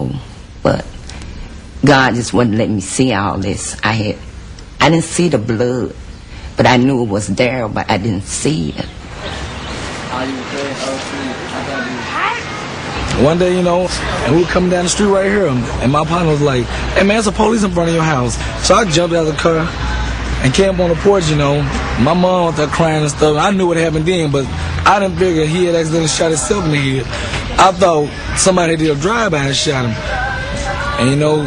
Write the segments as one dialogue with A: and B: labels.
A: know, but God just wouldn't let me see all this. I didn't see the blood, but I knew it was there, but I didn't see it.
B: One day, you know, and we were coming down the street right here, and my partner was like, "Hey man, there's a police in front of your house." So I jumped out of the car and came up on the porch, you know. My mom was there crying and stuff. I knew what happened then, but I didn't figure he had accidentally shot himself in the head. I thought somebody did a drive-by and shot him. And, you know,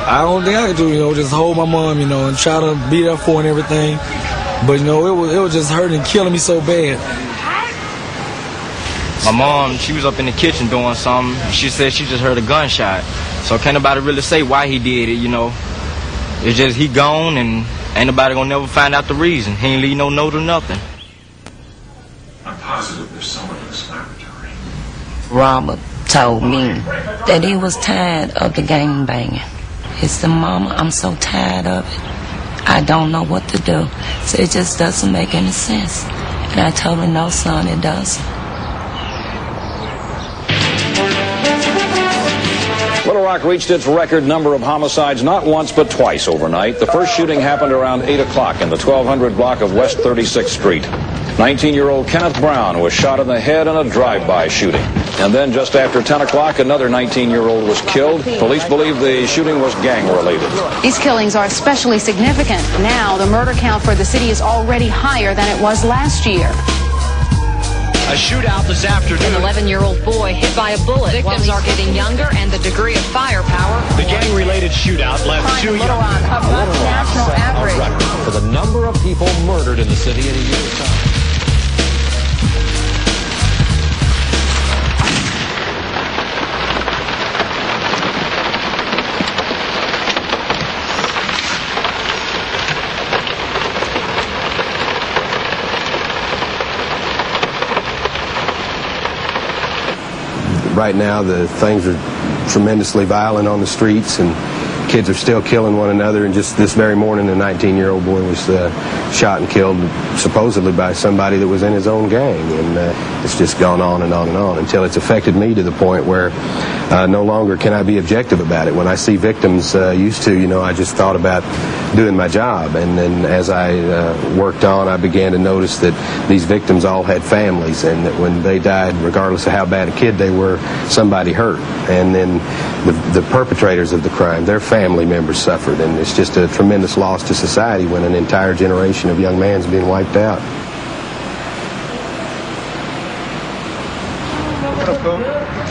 B: I don't think I could do, you know, just hold my mom, you know, and try to be there for her and everything. But, you know, it was just hurting and killing me so bad.
C: My mom, she was up in the kitchen doing something. She said she just heard a gunshot. So can't nobody really say why he did it, you know. It's just he gone and ain't nobody gonna never find out the reason. He ain't leave no note or nothing.
D: I'm positive there's someone in this laboratory.
A: Robert told me that he was tired of the gang banging. He said, "Mama, I'm so tired of it. I don't know what to do." So it just doesn't make any sense. And I told him, "No, son, it doesn't."
E: Little Rock reached its record number of homicides not once but twice overnight. The first shooting happened around 8 o'clock in the 1200 block of West 36th Street. 19-year-old Kenneth Brown was shot in the head in a drive-by shooting. And then just after 10 o'clock, another 19-year-old was killed. Police believe the shooting was gang-related.
F: These killings are especially significant. Now, the murder count for the city is already higher than it was last year.
G: A shootout this afternoon.
H: An 11-year-old boy hit by a bullet. Victims are getting younger, and the degree of firepower.
G: The gang-related shootout left two young
F: above national average
I: for the number of people murdered in the city in a year's time.
J: Right now, the things are tremendously violent on the streets, and kids are still killing one another. And just this very morning, a 19-year-old boy was shot and killed, supposedly by somebody that was in his own gang. And it's just gone on and on and on until it's affected me to the point where no longer can I be objective about it. When I see victims used to, you know, I just thought about doing my job. And then as I worked on, I began to notice that these victims all had families, and that when they died, regardless of how bad a kid they were, somebody hurt. And then the perpetrators of the crime, their family members suffered. And it's just a tremendous loss to society when an entire generation of young men is being wiped out.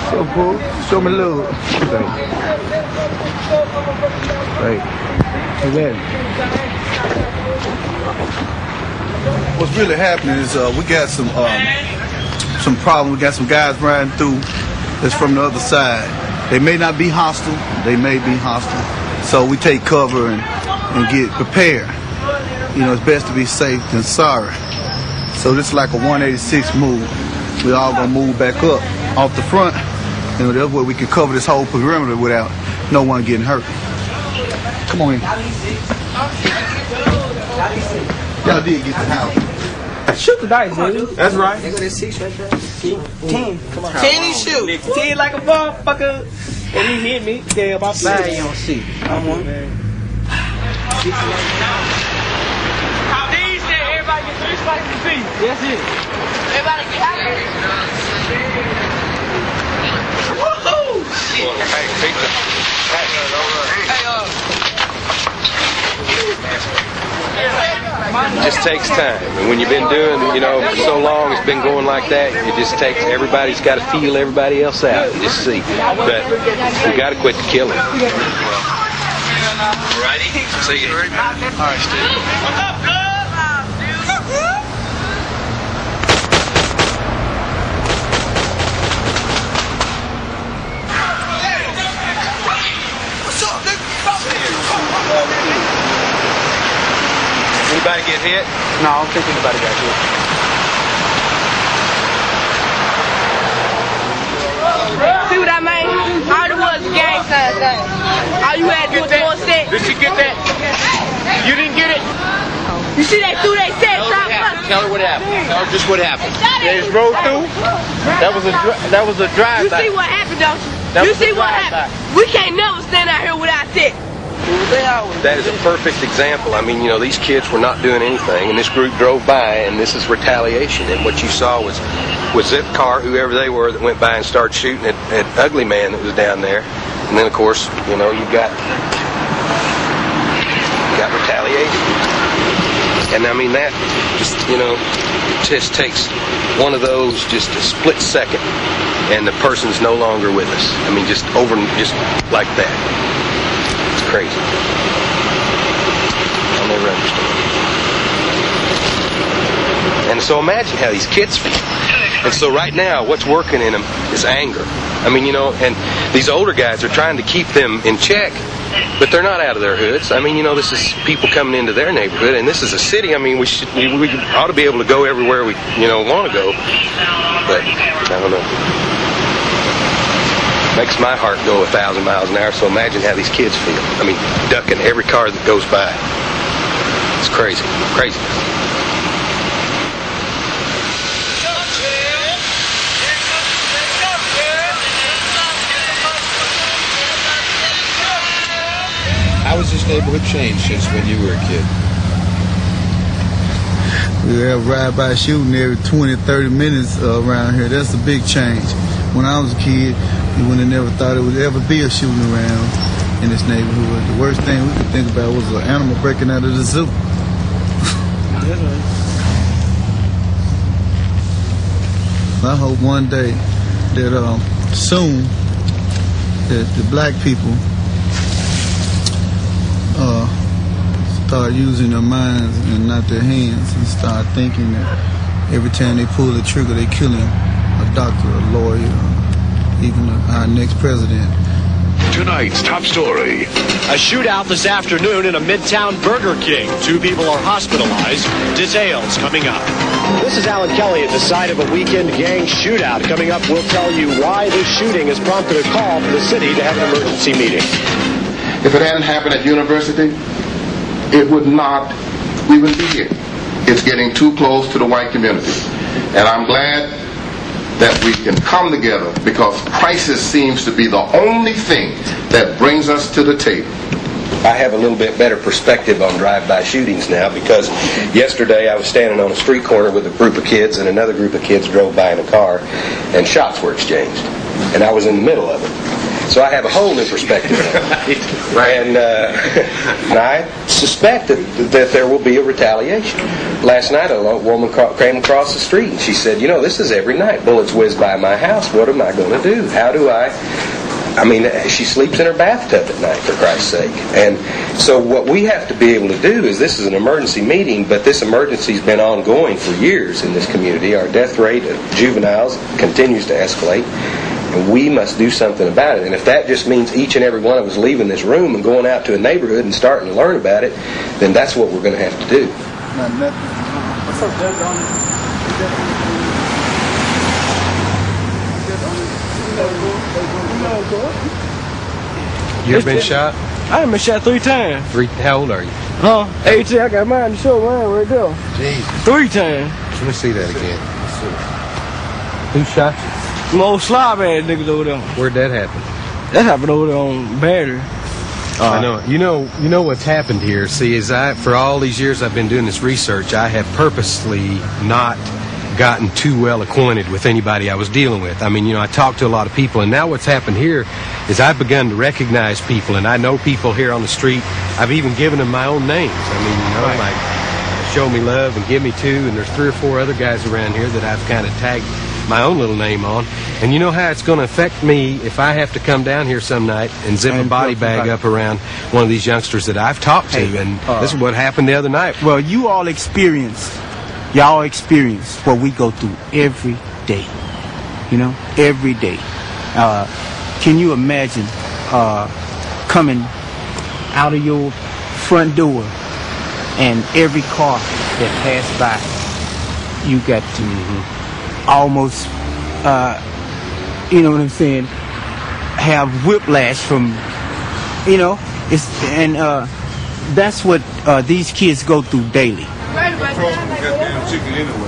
K: So cool. Show me love. Right. Amen.
L: What's really happening is we got some problem. We got some guys riding through that's from the other side. They may not be hostile. They may be hostile. So we take cover and get prepared. You know, it's best to be safe than sorry. So this is like a 186 move. We all gonna move back up off the front. You know, that's where we can cover this whole perimeter without no one getting hurt. Come on in. Y'all did get the house.
K: Shoot the dice, dude.
L: That's right.
K: They got that 6 right there. 10. Come on. 10 he shoot. 10 like a motherfucker. And he hit me. Yeah, about 5 you don't see. I'm one.
M: How these say everybody get 3 slices of beef.
K: That's it.
M: Everybody get happy. Woohoo! Hey,
N: It just takes time, and when you've been doing, you know, for so long, it's been going like that. It just takes, everybody's got to feel everybody else out and just see. But we got to quit the killing.
M: Righty.
N: See you. All right, Steve.
M: What's up, blood?
N: Anybody get hit?
K: No, I don't think anybody got hit.
M: See what I mean? All it was a gang sign thing. All you had to do was one set.
N: Did she get that? You didn't get it?
M: You see they threw they set top up?
N: Tell her what happened. Tell her just what happened.
K: They just rolled through. That was a drive-by.
M: You see what happened, don't you? You see what happened? We can't never stand out here without that.
N: That is a perfect example. I mean, you know, these kids were not doing anything, and this group drove by, and this is retaliation. And what you saw was that car, whoever they were, that went by and started shooting at Ugly Man that was down there. And then, of course, you know, you got retaliation. And I mean, that just, you know, just takes one of those, just a split second, and the person's no longer with us. I mean, just like that. Crazy. I'll never understand. And so imagine how these kids feel. And so right now, what's working in them is anger. I mean, you know, and these older guys are trying to keep them in check, but they're not out of their hoods. I mean, you know, this is people coming into their neighborhood, and this is a city. I mean, we ought to be able to go everywhere we, you know, want to go. But I don't know. Makes my heart go 1,000 miles an hour, so imagine how these kids feel. I mean, ducking every car that goes by. It's crazy. Crazy.
O: How has this neighborhood changed since when you were a kid?
L: We have ride-by shooting every 20, 30 minutes around here. That's a big change. When I was a kid, you would have never thought it would ever be a shooting around in this neighborhood. The worst thing we could think about was an animal breaking out of the zoo. I hope one day that soon that the black people start using their minds and not their hands, and start thinking that every time they pull the trigger, they're killing a doctor, a lawyer, even our next president.
G: Tonight's top story. A shootout this afternoon in a Midtown Burger King. 2 people are hospitalized. Details coming up. This is Alan Kelly at the site of a weekend gang shootout. Coming up, we'll tell you why this shooting has prompted a call for the city to have an emergency meeting.
P: If it hadn't happened at university, it would not even be here. It's getting too close to the white community. And I'm glad that we can come together, because crisis seems to be the only thing that brings us to the table.
N: I have a little bit better perspective on drive-by shootings now, because yesterday I was standing on a street corner with a group of kids, and another group of kids drove by in a car, and shots were exchanged. And I was in the middle of it. So I have a whole new perspective now. And I suspect that there will be a retaliation. Last night a woman came across the street, and she said, you know, this is every night. Bullets whiz by my house. What am I going to do? How do I mean, she sleeps in her bathtub at night, for Christ's sake. And so what we have to be able to do is, this is an emergency meeting, but this emergency's been ongoing for years in this community. Our death rate of juveniles continues to escalate, and we must do something about it. And if that just means each and every one of us leaving this room and going out to a neighborhood and starting to learn about it, then that's what we're going to have to do.
L: What's up, Dad?
O: You ever been shot?
K: I have been shot 3 times.
O: How old are you?
K: 18. I got mine to show mine right there.
O: Jeez.
K: 3 times.
O: Let me see that again. Who shot you?
K: Some old slob ass niggas over there.
O: Where'd that happen?
K: That happened over there on Battery.
O: I know. You know what's happened here. See, for all these years I've been doing this research, I have purposely not gotten too well acquainted with anybody I was dealing with. I mean, you know, I talked to a lot of people, and now what's happened here is I've begun to recognize people, and I know people here on the street. I've even given them my own names. I mean, you know, like Show Me Love and Give Me Two, and there's 3 or 4 other guys around here that I've kind of tagged my own little name on. And you know how it's going to affect me if I have to come down here some night and zip a body bag up around one of these youngsters that I've talked to, and this is what happened the other night.
Q: Well, y'all experience what we go through every day, you know, every day. Can you imagine coming out of your front door and every car that passed by, you got to almost, you know what I'm saying, have whiplash from, you know, that's what these kids go through daily.